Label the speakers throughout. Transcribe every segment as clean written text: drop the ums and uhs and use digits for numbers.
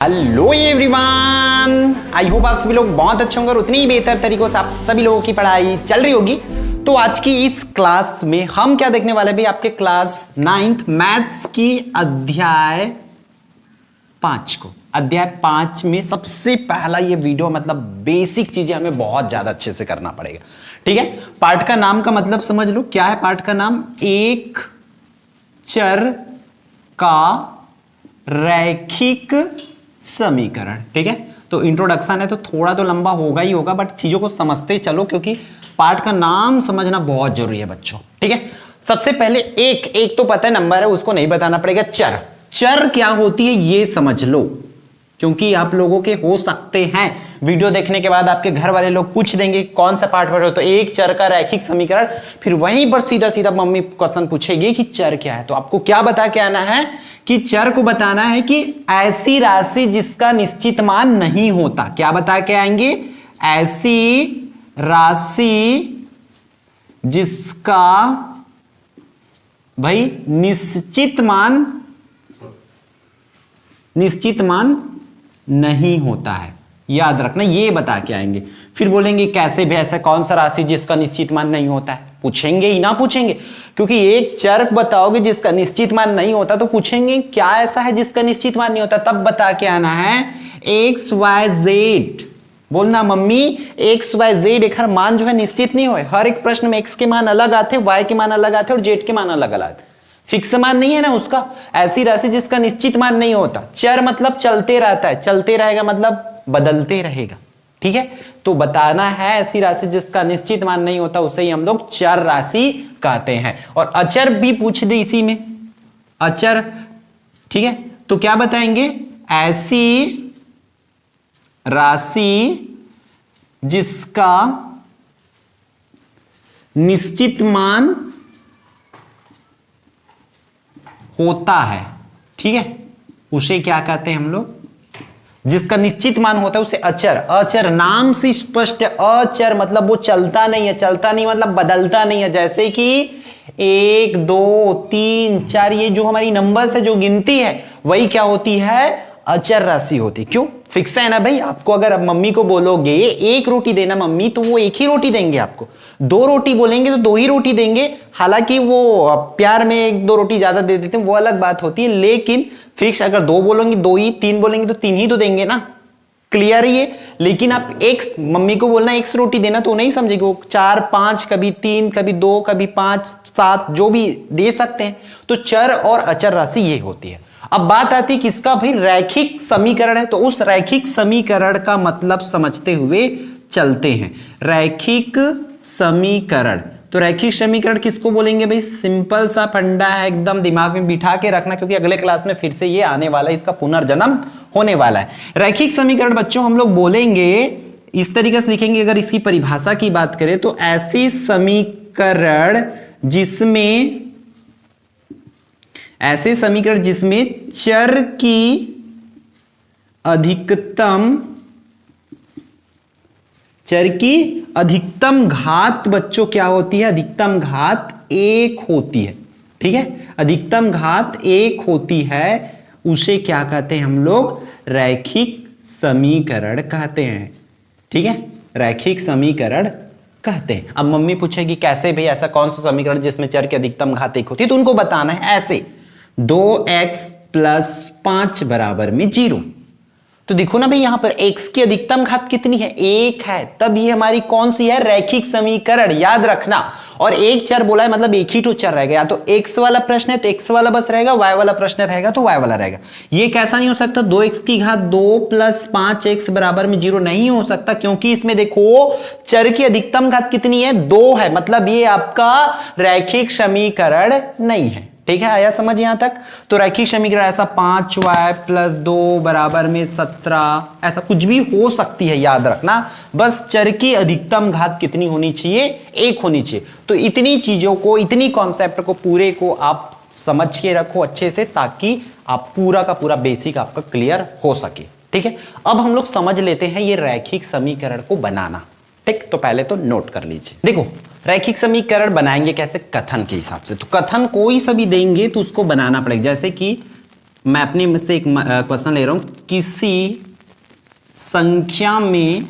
Speaker 1: Hello everyone, I hope आप सभी लोग बहुत अच्छे होंगे और उतनी ही बेहतर तरीकों से आप सभी लोगों की पढ़ाई चल रही होगी। तो आज की इस क्लास में हम क्या देखने वाले भाई, आपके क्लास 9th मैथ्स की अध्याय 5 में सबसे पहला ये वीडियो, मतलब बेसिक चीजें हमें बहुत ज्यादा अच्छे से करना पड़ेगा। ठीक है, पार्ट का नाम का मतलब समझ लो क्या है। पार्ट का नाम एक चर का रैखिक समीकरण। ठीक है, तो इंट्रोडक्शन है तो थोड़ा तो लंबा होगा ही होगा, बट चीजों को समझते चलो क्योंकि पार्ट का नाम समझना बहुत जरूरी है बच्चों। ठीक है, सबसे पहले एक तो पता है नंबर है, उसको नहीं बताना पड़ेगा। चर क्या होती है ये समझ लो, क्योंकि आप लोगों के हो सकते हैं वीडियो देखने के बाद आपके घर वाले लोग पूछ देंगे कौन सा पार्ट पढ़ रहे हो, तो एक चर का रैखिक समीकरण, फिर वहीं पर सीधा सीधा मम्मी क्वेश्चन पूछेगी कि चर क्या है। तो आपको क्या बता के आना है कि चर को बताना है कि ऐसी राशि जिसका निश्चित मान नहीं होता। क्या बता के आएंगे? ऐसी राशि जिसका भाई निश्चित मान नहीं होता है, याद रखना, ये बता के आएंगे। फिर बोलेंगे कैसे भी, ऐसा कौन सा राशि जिसका निश्चित मान नहीं होता है? पूछेंगे ही ना पूछेंगे, क्योंकि एक चर बताओगे जिसका निश्चित मान नहीं होता तो पूछेंगे क्या ऐसा है जिसका निश्चित मान नहीं होता, तब बता के आना है एक्स वाई जेड। बोलना मम्मी एक्स वाई जेड एक हर मान जो है निश्चित नहीं हुए, हर एक प्रश्न में एक्स के मान अलग आते, वाई के मान अलग आते और जेड के मान अलग अलग आते, फिक्स मान नहीं है ना उसका। ऐसी राशि जिसका निश्चित मान नहीं होता। चर मतलब चलते रहता है, चलते रहेगा मतलब बदलते रहेगा। ठीक है, तो बताना है ऐसी राशि जिसका निश्चित मान नहीं होता, उसे ही हम लोग चर राशि कहते हैं। और अचर भी पूछ दे इसी में, अचर। ठीक है, तो क्या बताएंगे? ऐसी राशि जिसका निश्चित मान होता है, ठीक है, उसे क्या कहते हैं हम लोग? जिसका निश्चित मान होता है उसे अचर। अचर नाम से स्पष्ट है, अचर मतलब वो चलता नहीं है, चलता नहीं मतलब बदलता नहीं है। जैसे कि 1 2 3 4 ये जो हमारी नंबर्स है, जो गिनती है, वही क्या होती है? अचर राशि होती। क्यों? फिक्स है ना भाई। आपको अगर अब मम्मी को बोलोगे एक रोटी देना मम्मी, तो वो एक ही रोटी देंगे आपको। 2 रोटी बोलेंगे तो 2 ही रोटी देंगे। हालांकि वो प्यार में 1-2 रोटी ज्यादा दे देते हैं, वो अलग बात होती है, लेकिन फिक्स अगर 2 बोलेंगे 2 ही, 3 बोलेंगे तो 3 ही तो देंगे ना। क्लियर ही है। लेकिन आप एक्स मम्मी को बोलना एक्स रोटी देना तो नहीं समझेगी, वो 4 5 कभी 3 कभी 2 कभी 5 7 जो भी दे सकते हैं। तो चर और अचर राशि ये होती है। अब बात आती है किसका भाई? रैखिक समीकरण है, तो उस रैखिक समीकरण का मतलब समझते हुए चलते हैं। रैखिक समीकरण, तो रैखिक समीकरण किसको बोलेंगे भाई? सिंपल सा फंडा है, एकदम दिमाग में बिठा के रखना, क्योंकि अगले क्लास में फिर से ये आने वाला है, इसका पुनर्जन्म होने वाला है। रैखिक समीकरण बच्चों हम लोग बोलेंगे इस तरीके से लिखेंगे, अगर इसकी परिभाषा की बात करें तो ऐसी समीकरण जिसमें चर की अधिकतम घात बच्चों क्या होती है? अधिकतम घात 1 होती है। ठीक है, अधिकतम घात 1 होती है, उसे क्या कहते हैं हम लोग? रैखिक समीकरण कहते हैं। ठीक है, रैखिक समीकरण कहते हैं। अब मम्मी पूछेगी कैसे भाई, ऐसा कौन सा समीकरण जिसमें चर की अधिकतम घात 1 होती है? तो उनको बताना है ऐसे 2x + 5 = 0। तो देखो ना भाई, यहां पर x की अधिकतम घात कितनी है? 1 है, तब ये हमारी कौन सी है? रैखिक समीकरण। याद रखना, और एक चर बोला है मतलब एक ही तो चर रहेगा। या तो x वाला प्रश्न है तो x वाला बस रहेगा, y वाला प्रश्न रहेगा तो y वाला रहेगा। ये कैसा नहीं हो सकता? 2x की घात 2 + 5x = 0 नहीं हो सकता, क्योंकि इसमें देखो चर की अधिकतम घात कितनी है? 2 है, मतलब ये आपका रैखिक समीकरण नहीं है। ठीक है, आया समझ यहां तक? तो रैखिक समीकरण ऐसा 5y + 2 = 17, ऐसा कुछ भी हो सकती है, याद रखना। बस चर की अधिकतम घात कितनी होनी चाहिए? 1 होनी चाहिए। तो इतनी चीजों को, इतनी कॉन्सेप्ट को पूरे को आप समझ के रखो अच्छे से, ताकि आप पूरा का पूरा बेसिक आपका क्लियर हो सके। ठीक है, अब हम लोग समझ लेते हैं ये रैखिक समीकरण को बनाना। ठीक, तो पहले तो नोट कर लीजिए। देखो रैखिक समीकरण बनाएंगे कैसे? कथन के हिसाब से। तो कथन कोई सा भी देंगे तो उसको बनाना पड़ेगा। जैसे कि मैं अपनी में से एक क्वेश्चन ले रहा हूं, किसी संख्या में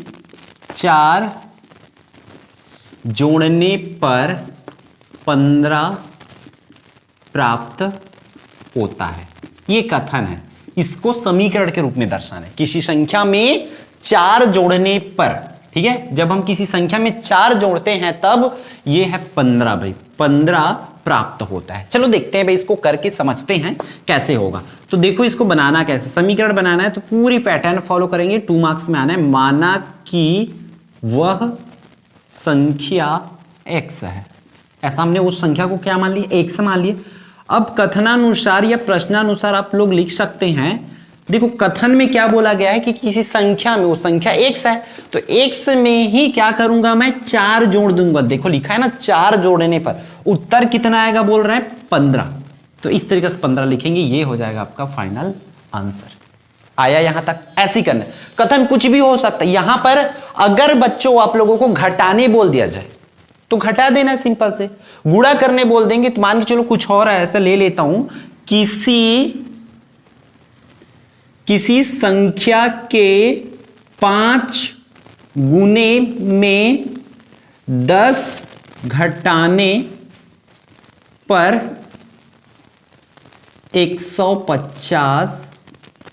Speaker 1: 4 जोड़ने पर 15 प्राप्त होता है। ये कथन है, इसको समीकरण के रूप में दर्शाना है। किसी संख्या में 4 जोड़ने पर, ठीक है, जब हम किसी संख्या में 4 जोड़ते हैं तब ये है 15 भाई, 15 प्राप्त होता है। चलो देखते हैं भाई, इसको करके समझते हैं कैसे होगा। तो देखो इसको बनाना कैसे, समीकरण बनाना है तो पूरी पैटर्न फॉलो करेंगे, 2 मार्क्स में आना है। माना कि वह संख्या x है, ऐसा हमने उस संख्या को क्या मान लिया, x मान लिया। अब कथनानुसार या प्रश्नानुसार आप लोग लिख सकते हैं। देखो कथन में क्या बोला गया है कि किसी संख्या में, वो संख्या x है, तो x में ही क्या करूंगा मैं, 4 जोड़ दूंगा। देखो लिखा है ना, 4 जोड़ने पर उत्तर कितना आएगा, बोल रहे हैं 15। तो इस तरीके से 15 लिखेंगे, ये हो जाएगा आपका फाइनल आंसर। आया यहां तक? ऐसे ही करना। कथन कुछ भी हो सकता है। यहां पर अगर बच्चों आप लोगों को घटाने बोल दिया जाए तो घटा देना है सिंपल से। गुणा करने बोल देंगे तो मान के चलो कुछ और है, ऐसा ले लेता हूं, किसी संख्या के 5 गुने में 10 घटाने पर 150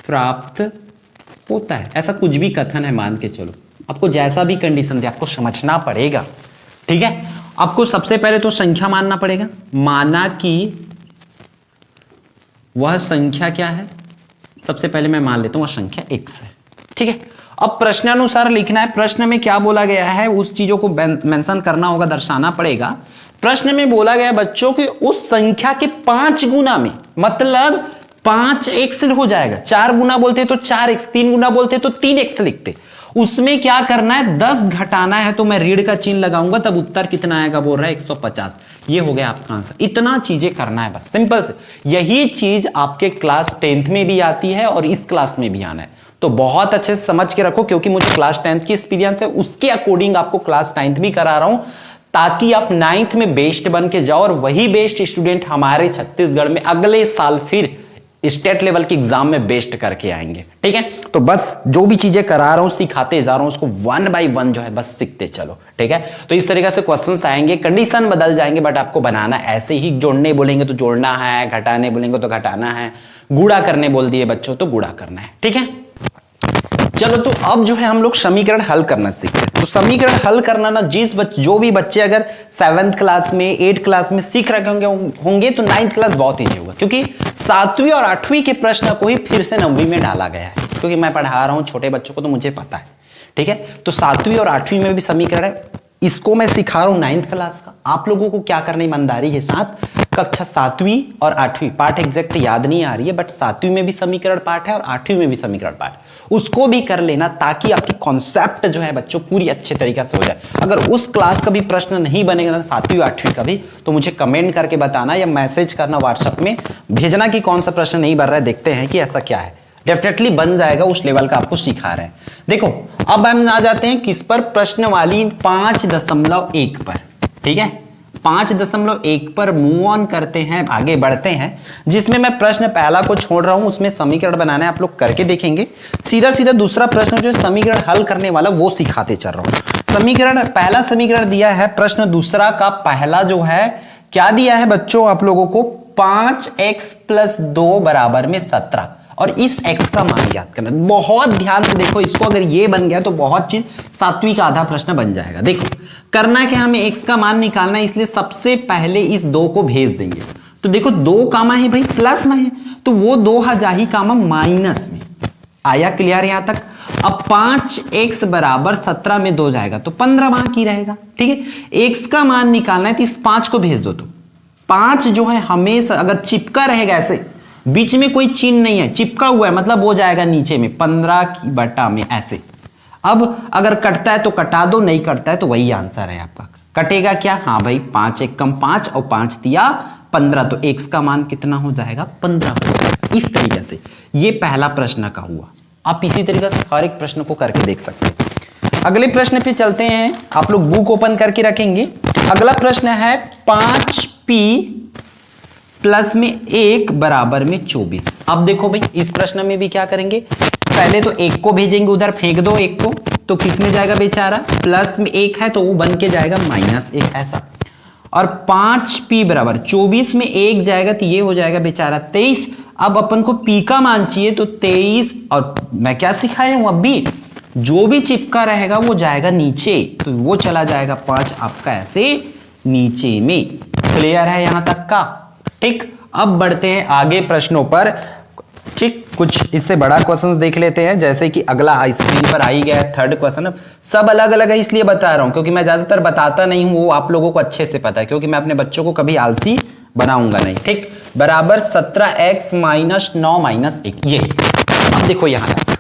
Speaker 1: प्राप्त होता है। ऐसा कुछ भी कथन है, मान के चलो। आपको जैसा भी कंडीशन दे आपको समझना पड़ेगा, ठीक है। आपको सबसे पहले तो संख्या मानना पड़ेगा। माना कि वह संख्या क्या है, सबसे पहले मैं मान लेता हूं वह संख्या x है, ठीक है। अब प्रश्नानुसार लिखना है। प्रश्न में क्या बोला गया है उस चीजों को मेंशन करना होगा, दर्शाना पड़ेगा। प्रश्न में बोला गया बच्चों कि उस संख्या के 5 गुना में, मतलब 5x हो जाएगा। 4 गुना बोलते तो 4x, 3 गुना बोलते तो 3x लिखते। उसमें क्या करना है, 10 घटाना है, तो मैं ऋण का चिन्ह लगाऊंगा, तब उत्तर कितना आएगा, बोल रहा है 150। ये हो गया आपका आंसर। इतना चीजें करना है बस, सिंपल से। यही चीज आपके क्लास 10th में भी आती है और इस क्लास में भी आना है। तो बहुत अच्छे से समझ के रखो, क्योंकि मुझे क्लास 10th की एक्सपीरियंस है, उसके अकॉर्डिंग आपको क्लास 9th भी करा रहा हूं, ताकि आप 9th में बेस्ट बन के जाओ और वही बेस्ट स्टूडेंट हमारे छत्तीसगढ़ में अगले साल फिर स्टेट लेवल के एग्जाम में बेस्ट करके आएंगे, ठीक है। तो बस जो भी चीजें करा रहा हूं, सिखाते जा रहा हूं, उसको 1 by 1 जो है बस सीखते चलो, ठीक है। तो इस तरीके से क्वेश्चंस आएंगे, कंडीशन बदल जाएंगे, बट आपको बनाना ऐसे ही। जोड़ने बोलेंगे तो जोड़ना है, घटाने बोलेंगे तो घटाना है, गुणा करने बोल दिए बच्चों तो गुणा करना है, ठीक है। चलो तो अब जो है हम लोग समीकरण हल करना सीखते हैं। तो समीकरण हल करना ना, जो भी बच्चे अगर 7th क्लास में, 8th क्लास में सीख रखे होंगे तो 9th क्लास बहुत ईजी होगा, क्योंकि 7वीं और 8वीं के प्रश्न को ही फिर से 9वीं में डाला गया है। क्योंकि मैं पढ़ा रहा हूं छोटे बच्चों को तो मुझे पता है, ठीक है। तो 7वीं और 8वीं में भी समीकरण है, इसको मैं सिखा रहा हूं 9th क्लास का। आप लोगों को क्या करना ईमानदारी के साथ, कक्षा 7वीं और 8वीं पार्ट एग्जैक्ट याद नहीं आ रही है, बट 7वीं में भी समीकरण पार्ट है और 8वीं में भी समीकरण पार्ट, उसको भी कर लेना, ताकि आपकी कॉन्सेप्ट जो है बच्चों पूरी अच्छे तरीके से हो जाए। अगर उस क्लास का भी प्रश्न नहीं बनेगा ना, 7वीं 8वीं का भी, तो मुझे कमेंट करके बताना या मैसेज करना, व्हाट्सएप में भेजना कि कौन सा प्रश्न नहीं बन रहा है, देखते हैं कि ऐसा क्या है। डेफिनेटली बन जाएगा, उस लेवल का आपको सिखा रहे हैं। देखो अब हम आ जाते हैं किस पर, प्रश्न वाली 5.1 पर, ठीक है। 5.1 पर मूव ऑन करते हैं, आगे बढ़ते हैं, जिसमें मैं प्रश्न पहला को छोड़ रहा हूं, उसमें समीकरण बनाना है, आप लोग करके देखेंगे। सीधा सीधा दूसरा प्रश्न जो समीकरण हल करने वाला वो सिखाते चल रहा हूं। समीकरण, पहला समीकरण दिया है, प्रश्न दूसरा का पहला जो है क्या दिया है बच्चों आप लोगों को, 5x + 2 = 17, और इस x का मान याद करना। बहुत ध्यान से देखो इसको, अगर ये बन गया तो बहुत चीज 7वीं का आधा प्रश्न बन जाएगा। देखो करना है कि हमें x का मान निकालना है, इसलिए सबसे पहले इस 2 को भेज देंगे। तो देखो 2 कामा है भाई प्लस में है, तो वो 2 आ ही कामा माइनस में। आया क्लियर यहां तक? अब 5x = 17 में 2 जाएगा तो 15 बाकी रहेगा, ठीक है। x का मान निकालना है तो इस 5 को भेज दो, तो 5 जो है हमेशा अगर चिपका रहेगा, ऐसे बीच में कोई चिन्ह नहीं है, चिपका हुआ है, मतलब वो जाएगा नीचे में 15 में ऐसे। अब अगर कटता है तो कटा दो, नहीं कटता है तो वही आंसर है आपका। कटेगा क्या, हाँ भाई 5 × 1 = 5 और 5 दिया 15, तो x का मान कितना हो जाएगा, 15 हो जाएगा। इस तरीके से ये पहला प्रश्न का हुआ। आप इसी तरीके से हर एक प्रश्न को करके देख सकते हैं। अगले प्रश्न पे चलते हैं, आप लोग बुक ओपन करके रखेंगे। अगला प्रश्न है 5p प्लस में 1 बराबर में 24। अब देखो भाई इस प्रश्न में भी क्या करेंगे, पहले तो 1 को भेजेंगे उधर, फेंक दो 1 को, तो किस में जाएगा बेचारा, प्लस में 1 है तो वो बन के जाएगा -1 ऐसा। और 5p बराबर 24 में 1 जाएगा तो ये हो जाएगा बेचारा 23। अब अपन को p का मान चाहिए तो 23, और मैं क्या सिखाया हूं अभी, जो भी चिपका रहेगा वो जाएगा नीचे, तो वो चला जाएगा 5 आपका ऐसे नीचे में। क्लियर है यहां तक का? ठीक, अब बढ़ते हैं आगे प्रश्नों पर। ठीक, कुछ इससे बड़ा क्वेश्चन देख लेते हैं, जैसे कि अगला स्क्रीन पर आ ही गया है थर्ड क्वेश्चन। सब अलग अलग है इसलिए बता रहा हूं, क्योंकि मैं ज्यादातर बताता नहीं हूं, वो आप लोगों को अच्छे से पता है, क्योंकि मैं अपने बच्चों को कभी आलसी बनाऊंगा नहीं। ठीक, बराबर 17x - 9 - 1, ये। अब देखो यहां तक,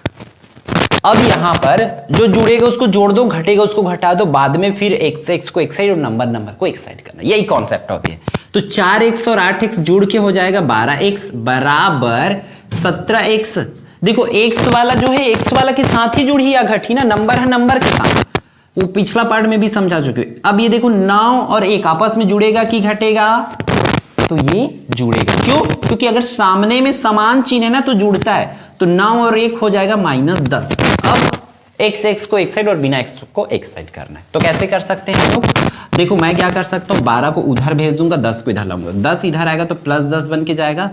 Speaker 1: अब यहां पर जो जुड़ेगा उसको जोड़ दो, घटेगा उसको घटा दो, बाद में फिर x को एक साइड और नंबर को एक साइड करना, यही कॉन्सेप्ट होती है। तो 4x और 8x जुड़ के हो जाएगा 12x बराबर 17x। देखो x वाला जो है x वाला के साथ ही जुड़ी या घटी ना, नंबर है नंबर के साथ, वो पिछला पार्ट में भी समझा चुके। अब ये देखो 9 और 1 आपस में जुड़ेगा कि घटेगा, तो ये जुड़ेगा। क्यों? क्योंकि अगर सामने में समान चिन्ह है ना तो जुड़ता है, तो 9 और 1 हो जाएगा -10। अब x को एक साइड और बिना x को एक साइड करना है, तो कैसे कर सकते हैं हम लोग? देखो मैं क्या कर सकता हूं, 12 को उधर भेज दूंगा, 10 को इधर लाऊंगा, 10 इधर आएगा तो +10 बन के जाएगा,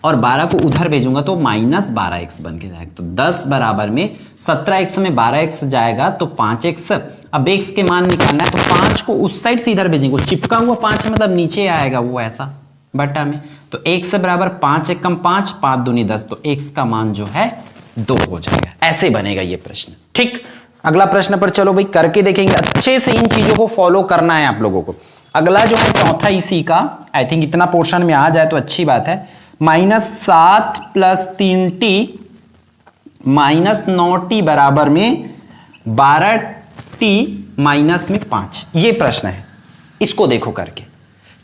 Speaker 1: और 12 को उधर भेजूंगा तो -12x बन के जाएगा। तो 10 बराबर में 17x में 12x जाएगा तो 5x। अब x के मान निकालना है तो 5 को उस साइड से इधर भेजेंगे, चिपका हुआ 5 मतलब नीचे आएगा वो ऐसा बटा में, तो x बराबर 5 × 5, 5 दूनी 10, तो x का मान जो है 2 हो जाएगा। ऐसे बनेगा ये प्रश्न। ठीक, अगला प्रश्न पर चलो भाई करके देखेंगे, अच्छे से इन चीजों को फॉलो करना है आप लोगों को। अगला जो है चौथा इसी का, आई थिंक इतना पोर्शन में आ जाए तो अच्छी बात है। -7 + 3t - 9t बराबर में 12t - 5, ये प्रश्न है। इसको देखो करके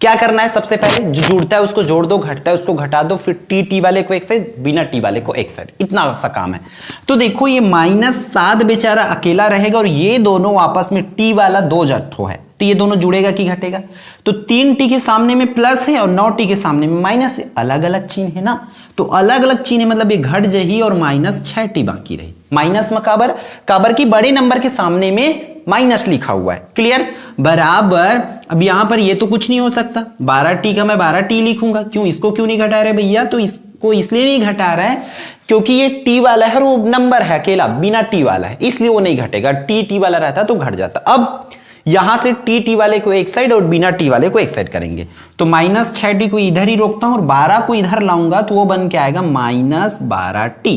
Speaker 1: क्या करना है, सबसे पहले जो जुड़ता है उसको जोड़ दो, घटता है उसको घटा दो, फिर टी वाले को एक साइड, बिना टी वाले को एक साइड, इतना सा काम है। तो देखो ये -7 बेचारा अकेला रहेगा, और ये दोनों आपस में टी वाला 2 जट्ठो है, तो ये दोनों जुड़ेगा कि घटेगा? तो 3t के सामने में प्लस है और 9t के सामने में माइनस है, अलग अलग चिन्ह है ना, तो अलग अलग चिन्ह मतलब ये घट जाही और -6t बाकी रही। माइनस में काबर की बड़े नंबर के सामने में माइनस लिखा हुआ है। क्लियर? बराबर, अब यहां पर ये तो कुछ नहीं हो सकता, 12t का मैं 12t लिखूंगा, क्यों? इसको क्यों नहीं घटा रहे भैया? तो इसको इसलिए नहीं घटा रहा है क्योंकि ये t वाला है और वो नंबर है अकेला, बिना t वाला है, इसलिए वो नहीं घटेगा। t वाला रहता तो घट जाता। अब यहां से t वाले को एक साइड और बिना t वाले को एक साइड करेंगे, तो -6t को इधर ही रोकता हूं और 12 को इधर लाऊंगा तो वो बन के आएगा -12t।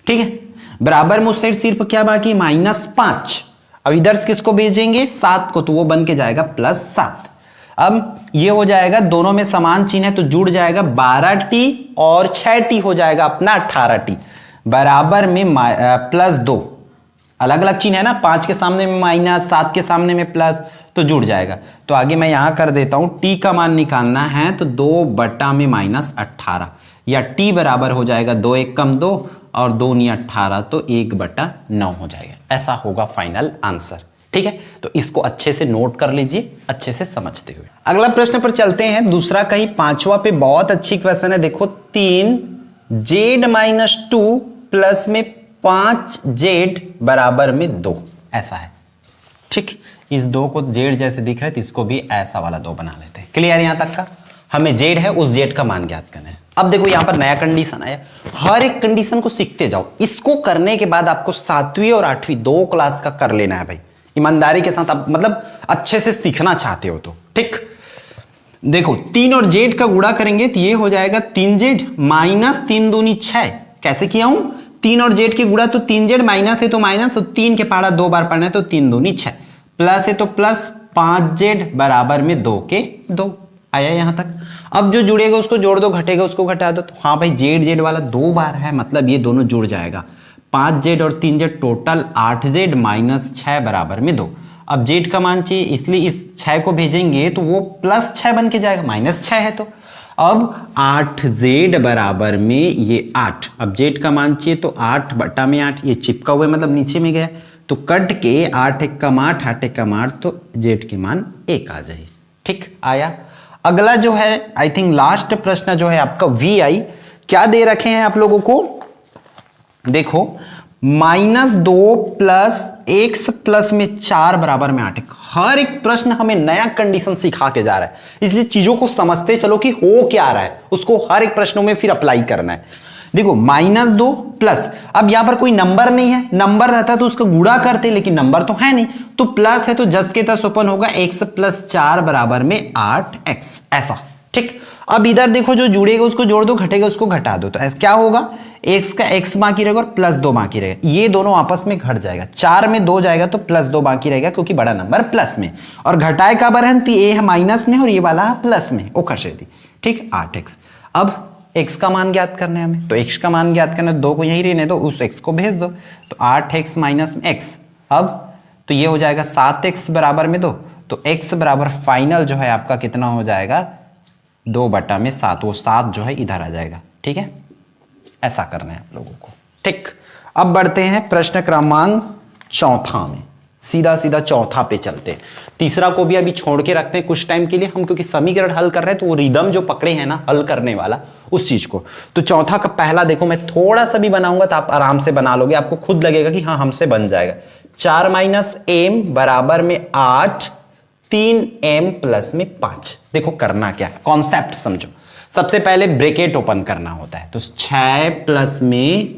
Speaker 1: ठीक है, बराबर में उस साइड सिर्फ क्या बाकी, -5। अब इधर किसको भेजेंगे, 7 को, तो वो बन के जाएगा +7। अब ये हो जाएगा, दोनों में समान चिन्ह है तो जुड़ जाएगा 12t और 6t हो जाएगा अपना 18t, बराबर में +2। अलग अलग चिन्ह है ना, 5 के सामने में माइनस, 7 के सामने में प्लस, तो जुड़ जाएगा। तो आगे मैं यहां कर देता हूं, t का मान निकालना है तो 2 बटा में -18, या t बराबर हो जाएगा 2 1 कम 2 और 2 × 18, तो 1/9 हो जाएगा। ऐसा होगा फाइनल आंसर। ठीक है, तो इसको अच्छे से नोट कर लीजिए, अच्छे से समझते हुए। अगला प्रश्न पर चलते हैं, दूसरा कहीं 5वां पे बहुत अच्छी क्वेश्चन है। देखो 3z - 2 प्लस में 5z बराबर में 2, ऐसा है। ठीक, इस 2 को z जैसे दिख रहा है तो इसको भी ऐसा वाला 2 बना लेते हैं। क्लियर यहां तक का? हमें z है, उस z का मान ज्ञात करना है। अब देखो यहां पर नया कंडीशन आया, हर एक कंडीशन को सीखते जाओ। इसको करने के बाद आपको 7वीं और 8वीं 2 क्लास का कर लेना है भाई, ईमानदारी के साथ। आप मतलब अच्छे से सीखना चाहते हो तो। ठीक, देखो 3 और z का गुणा करेंगे तो ये हो जाएगा 3z - 3 दूनी 6। कैसे किया हूं, 3 और z के गुणा तो 3z, माइनस है तो माइनस, तो 3 के पहाड़ा 2 बार पढ़ना है तो 3 दूनी 6, प्लस है तो प्लस, 5z बराबर में 2 के 2 आया यहां तक। अब जो जुड़ेगा उसको जोड़ दो, घटेगा उसको घटा दो, तो हाँ भाई z वाला 2 बार है, मतलब ये दोनों जुड़ जाएगा। 5z और 3z टोटल 8z - 6 बराबर में 2। अब z का मान चाहिए, इसलिए इस 6 को भेजेंगे तो वो +6 बन के जाएगा, -6 है तो। अब 8z बराबर में ये 8, अब z का मान चाहिए तो 8 बटा में 8, ये चिपका हुआ मतलब नीचे में गया, तो कट के 8 × 8, 8 × 8, तो z के मान 1 आ जाए। ठीक आया। अगला जो है आई थिंक लास्ट प्रश्न जो है आपका VI, क्या दे रखे हैं आप लोगों को, देखो -2 प्लस एक्स प्लस में 4 बराबर में 8। हर एक प्रश्न हमें नया कंडीशन सिखा के जा रहा है, इसलिए चीजों को समझते चलो कि हो क्या रहा है, उसको हर एक प्रश्नों में फिर अप्लाई करना है। देखो -2 प्लस, अब यहां पर कोई नंबर नहीं है, नंबर रहता तो उसका गुणा करते, लेकिन नंबर तो है नहीं, तो प्लस है तो जस के तस ओपन होगा, x प्लस 4 बराबर में 8x, ऐसा। ठीक, अब इधर देखो जो जुड़ेगा उसको जोड़ दो, घटेगा उसको घटा दो, तो ऐसा क्या होगा, x का x बाकी रहेगा और +2 बाकी रहेगा, ये दोनों आपस में घट जाएगा, 4 में 2 जाएगा तो +2 बाकी रहेगा क्योंकि बड़ा नंबर प्लस में, और घटाए का बरहन थी ये है माइनस में और ये वाला प्लस में, वो खसे थी। ठीक, 8x। अब x का मान ज्ञात करना है हमें, तो x का मान ज्ञात करना है, 2 को यहीं रहने दो, उस x को भेज दो, तो 8x माइनस x, अब तो ये हो जाएगा 7x बराबर में 2, तो x बराबर फाइनल जो है आपका कितना हो जाएगा, 2/7, वो 7 जो है इधर आ जाएगा। ठीक है, ऐसा करना है आप लोगों को। ठीक, अब बढ़ते हैं प्रश्न क्रमांक 4 में, सीधा सीधा चौथा पे चलते हैं। तीसरा को भी अभी छोड़ के रखते हैं कुछ टाइम के लिए हम, क्योंकि समीकरण हल कर रहे हैं तो वो रिदम जो पकड़े हैं ना हल करने वाला, उस चीज को। तो चौथा का पहला देखो, मैं थोड़ा सा भी बनाऊंगा तो आप आराम से बना लोगे, आपको खुद लगेगा कि हाँ हमसे बन जाएगा। 4 - m बराबर में 8, 3m प्लस में 5। देखो करना क्या है, कॉन्सेप्ट समझो। सबसे पहले ब्रैकेट ओपन करना होता है, तो 6 प्लस में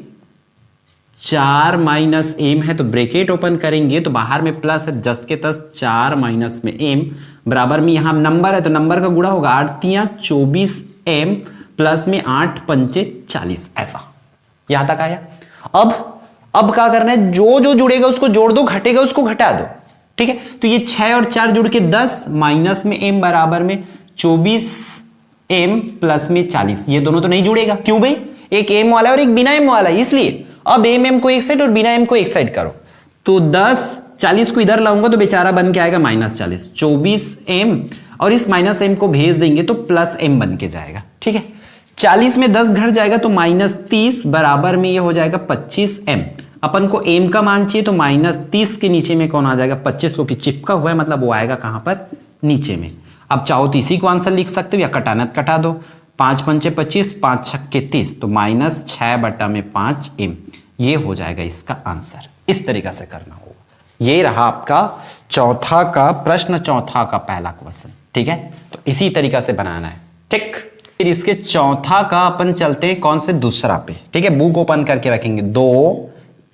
Speaker 1: 4 माइनस m है, तो ब्रैकेट ओपन करेंगे तो बाहर में प्लस है, जस के तस 4 माइनस में m बराबर में, यहां नंबर है तो नंबर का गुणा होगा, 8 तियां 24m प्लस में 8 पंचे 40, ऐसा। यहां तक आया। अब क्या करना है, जो जो जुड़ेगा उसको जोड़ दो, घटेगा उसको घटा दो। ठीक है, तो ये 6 और 4 जुड़ के 10 माइनस में m बराबर में 24m प्लस में 40। ये दोनों तो नहीं जुड़ेगा, क्यों भाई, एक m वाला और एक बिना m वाला, इसलिए अब m को एक साइड और बिना m को एक साइड करो, तो 10 40 को इधर लाऊंगा तो बेचारा बन के आएगा -40, 24m और इस -m को भेज देंगे तो +m बन के जाएगा। ठीक है, 40 में 10 घट जाएगा तो -30 बराबर में ये हो जाएगा 25m। अपन को m का मान चाहिए तो -30 के नीचे में कौन आ जाएगा, 25, क्योंकि चिपका हुआ है, मतलब वो आएगा कहां पर, नीचे में। अब चाहो तो इसी को आंसर लिख सकते हो या कटाना कटा दो, 5 पंचे 25, 5 छक्के 30, तो -6/5m, ये हो जाएगा इसका आंसर। इस तरीके से करना होगा। ये रहा आपका चौथा का प्रश्न, चौथा का पहला क्वेश्चन। ठीक है, तो इसी तरीके से बनाना है। ठीक, फिर इसके चौथा का अपन चलते हैं कौन से, दूसरा पे। ठीक है, बुक ओपन करके रखेंगे,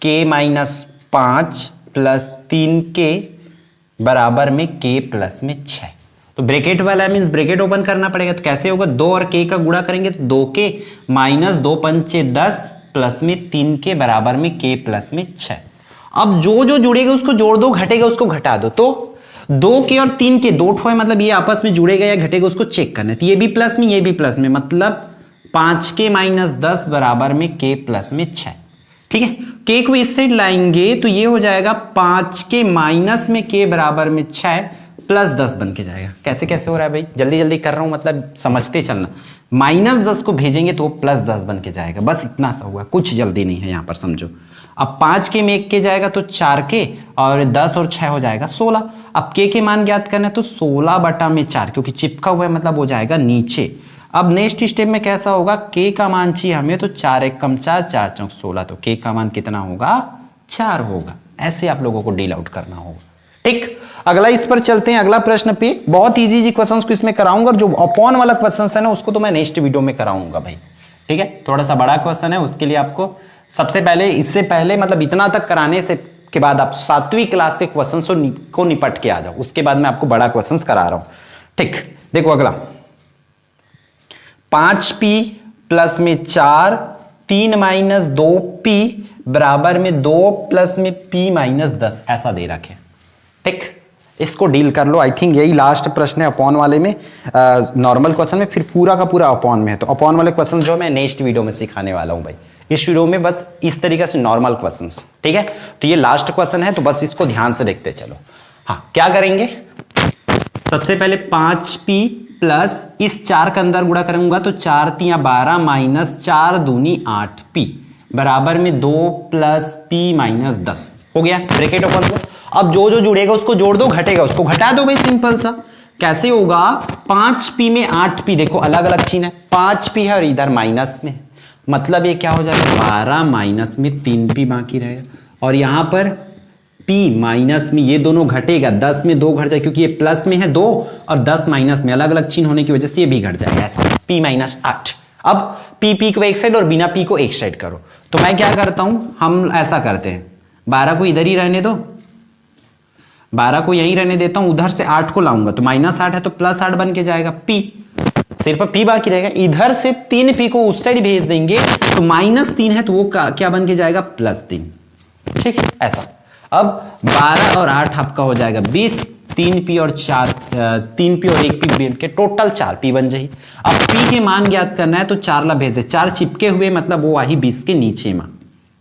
Speaker 1: 2k-5 प्लस 3k बराबर में k प्लस में 6। तो ब्रैकेट वाला मींस ब्रैकेट ओपन करना पड़ेगा, तो कैसे होगा, 2 और k का गुणा करेंगे तो 2k माइनस 2 पंचे 10 प्लस में 3k बराबर में k प्लस में 6। अब जो जो जुड़ेगा उसको जोड़ दो, घटेगा उसको घटा दो, तो 2k और 3k दो ठो है, मतलब ये आपस में जुड़ेगा या घटेगा उसको चेक करना है, तो ये भी प्लस में ये भी प्लस में, मतलब 5k माइनस 10 बराबर में k प्लस में 6। ठीक है, k को इस साइड लाएंगे तो ये हो जाएगा 5k माइनस में k बराबर में 6 प्लस 10 बन के जाएगा। कैसे कैसे हो रहा है भाई, जल्दी जल्दी कर रहा हूं, मतलब समझते चलना। -10 को भेजेंगे तो +10 बन के जाएगा, बस इतना सा हुआ, कुछ जल्दी नहीं है यहां पर, समझो। अब 5k में 1k जाएगा तो 4k, और 10 और 6 हो जाएगा 16। अब k के मान ज्ञात करना है तो 16/4, क्योंकि चिपका हुआ है मतलब हो जाएगा नीचे। अब नेक्स्ट स्टेप में कैसा होगा, k का मान चाहिए हमें तो 4 1 कम 4, 4 चौक 16, तो k का मान कितना होगा, 4 होगा। ऐसे आप लोगों को डील आउट करना होगा। ठीक, अगला इस पर चलते हैं, अगला प्रश्न पे। बहुत इजी क्वेश्चंस को इसमें कराऊंगा, और जो अपॉन वाला क्वेश्चन है ना उसको तो मैं नेक्स्ट वीडियो में कराऊंगा भाई। ठीक है, थोड़ा सा बड़ा क्वेश्चन है, उसके लिए आपको सबसे पहले, इससे पहले मतलब इतना तक कराने से के बाद आप 7वीं क्लास के क्वेश्चन को निपट के आ जाओ, उसके बाद मैं आपको बड़ा क्वेश्चन करा रहा हूं। ठीक, देखो अगला 5p प्लस में 4, 3 माइनस 2p बराबर में 2 प्लस में p माइनस 10, ऐसा दे रखे। ठीक, इसको डील कर लो। आई थिंक यही लास्ट प्रश्न है अपॉन वाले में, नॉर्मल क्वेश्चन में, फिर पूरा का पूरा अपॉन में है। तो अपॉन वाले क्वेश्चन जो मैं नेक्स्ट वीडियो में सिखाने वाला हूं भाई, इस वीडियो में बस इस तरीके से नॉर्मल क्वेश्चंस। ठीक है, तो ये लास्ट क्वेश्चन है, तो बस इसको ध्यान से देखते चलो। हाँ, क्या करेंगे, सबसे पहले 5p प्लस इस 4 के अंदर गुणा करूंगा तो 4 तियां 12 माइनस 4 दूनी 8p बराबर में 2 प्लस p माइनस 10 हो गया। ब्रैकेट ओपन करो। अब जो जो जुड़ेगा उसको जोड़ दो, घटेगा उसको घटा दो भाई, सिंपल सा। कैसे होगा, 5p में 8p, देखो अलग अलग चिन्ह है, 5p है और इधर माइनस में, मतलब ये क्या हो जाएगा 12 माइनस में 3p बाकी रहेगा, और यहां पर p माइनस में ये दोनों घटेगा, 10 में 2 घट जाए क्योंकि ये प्लस में है 2 और 10 माइनस में, अलग अलग चिन्ह होने की वजह से ये भी घट जाएगा, ऐसा p माइनस 8। अब p को एक साइड और बिना p को एक साइड करो, तो मैं क्या करता हूं, हम ऐसा करते हैं 12 को इधर ही रहने दो, 12 को यहीं रहने देता हूं, उधर से 8 को लाऊंगा तो -8 है तो +8 बन के जाएगा, p सिर्फ p बाकी रहेगा, इधर से 3p को उस साइड भेज देंगे तो -3 है तो वो क्या बन के जाएगा +3, ठीक है ऐसा। अब 12 और 8 आपका हो जाएगा 20, 3p और 1p भेज के टोटल 4p बन जाएगी। अब p के मान ज्ञात करना है तो 4 ला भेज दे, 4 चिपके हुए मतलब वो आई 20 के नीचे में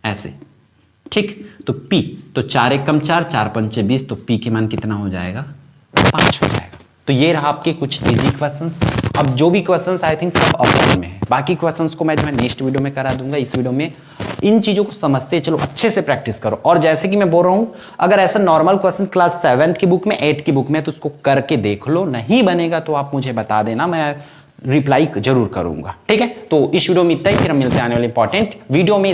Speaker 1: ऐसे, ठीक, तो p तो 4 1 कम 4, 4 5 20, तो p के मान कितना हो जाएगा 5 हो जाएगा। तो ये रहा आपके कुछ इजी क्वेश्चंस। अब जो भी क्वेश्चंस आई थिंक सब ऑफलाइन में है, बाकी क्वेश्चंस को मैं जो है नेक्स्ट वीडियो में करा दूंगा। इस वीडियो में इन चीजों को समझते चलो, अच्छे से प्रैक्टिस करो, और जैसे कि मैं बोल रहा हूं अगर ऐसा नॉर्मल क्वेश्चन क्लास 7th की बुक में 8th की बुक में तो उसको करके देख लो, नहीं बनेगा तो आप मुझे बता देना, मैं रिप्लाई जरूर करूंगा, ठीक है। तो इस वीडियो में इतना ही, फिर हम मिलते हैं आने वाले इंपॉर्टेंट वीडियो में।